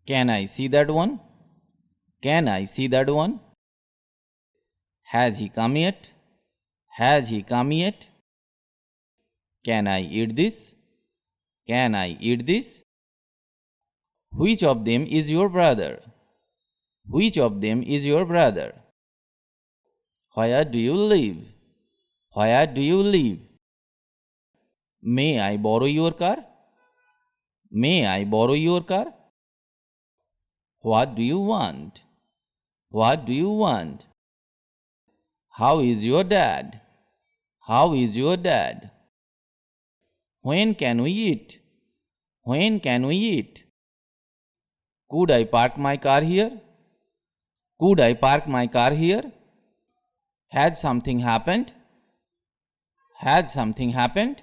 Can I see that one? Can I see that one? Has he come yet? Has he come yet? Can I eat this? Can I eat this? Which of them is your brother? Which of them is your brother? Where do you live? Where do you live? May I borrow your car? May I borrow your car? What do you want? What do you want? How is your dad? How is your dad? When can we eat? When can we eat? Could I park my car here? Could I park my car here? Has something happened? Has something happened?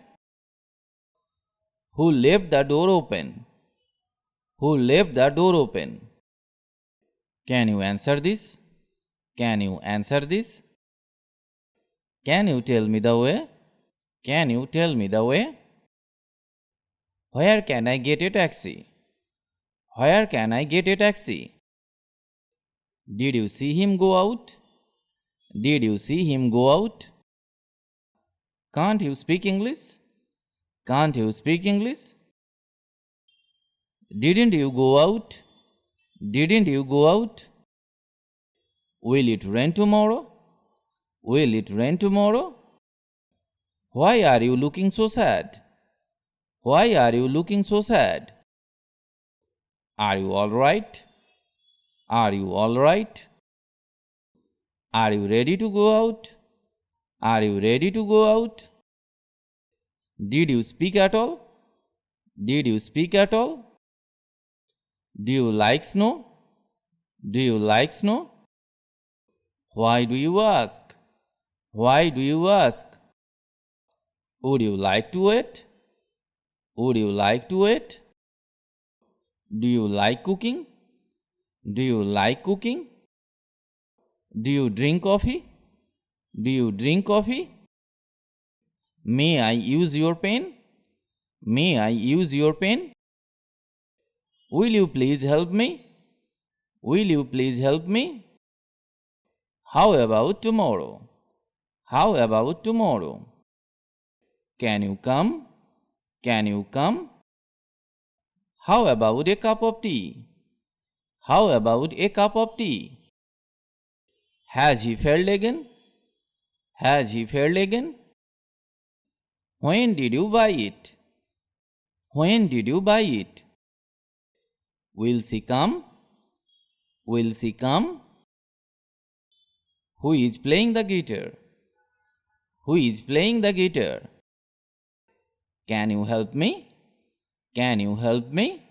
Who left the door open? Who left the door open? Can you answer this? Can you answer this? Can you tell me the way? Can you tell me the way? Where can I get a taxi? Where can I get a taxi? Did you see him go out? Did you see him go out? Can't you speak English? Can't you speak English? Didn't you go out? Didn't you go out? Will it rain tomorrow? Will it rain tomorrow? Why are you looking so sad? Why are you looking so sad? Are you all right? Are you all right? Are you ready to go out? Are you ready to go out? Did you speak at all? Did you speak at all? Do you like snow? Do you like snow? Why do you ask? Why do you ask? Would you like to eat? Would you like to eat? Do you like cooking? Do you like cooking? Do you drink coffee? Do you drink coffee? May I use your pen? May I use your pen? Will you please help me? Will you please help me? How about tomorrow? How about tomorrow? Can you come? Can you come? How about a cup of tea? How about a cup of tea? Has he failed again? Has he failed again? When did you buy it? When did you buy it? Will she come? Will she come? Who is playing the guitar? Who is playing the guitar? Can you help me? Can you help me?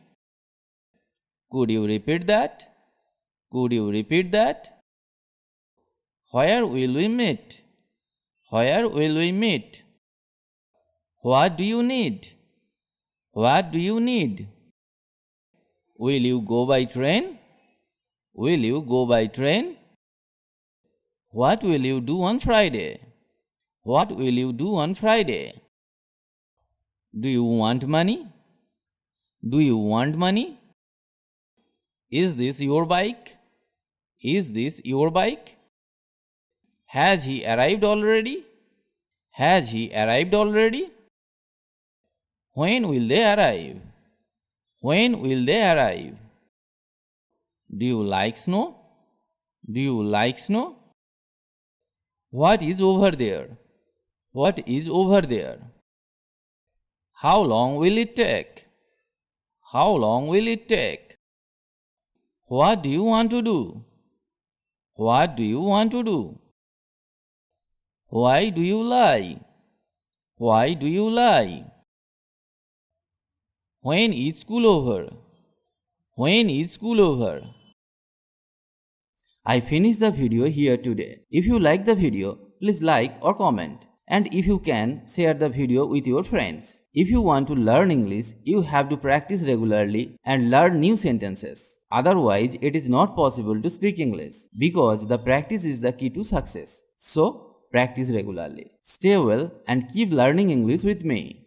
Could you repeat that? Could you repeat that? Where will we meet? Where will we meet? What do you need? What do you need? Will you go by train? Will you go by train? What will you do on Friday? What will you do on Friday? Do you want money? Do you want money? Is this your bike? Is this your bike? Has he arrived already? Has he arrived already? When will they arrive? When will they arrive? Do you like snow? Do you like snow? What is over there? What is over there? How long will it take? How long will it take? What do you want to do? What do you want to do? Why do you lie? Why do you lie? When is school over? When is school over? I finished the video here today. If you like the video, please like or comment. And if you can, share the video with your friends. If you want to learn English, you have to practice regularly and learn new sentences. Otherwise, it is not possible to speak English because the practice is the key to success. So, practice regularly. Stay well and keep learning English with me.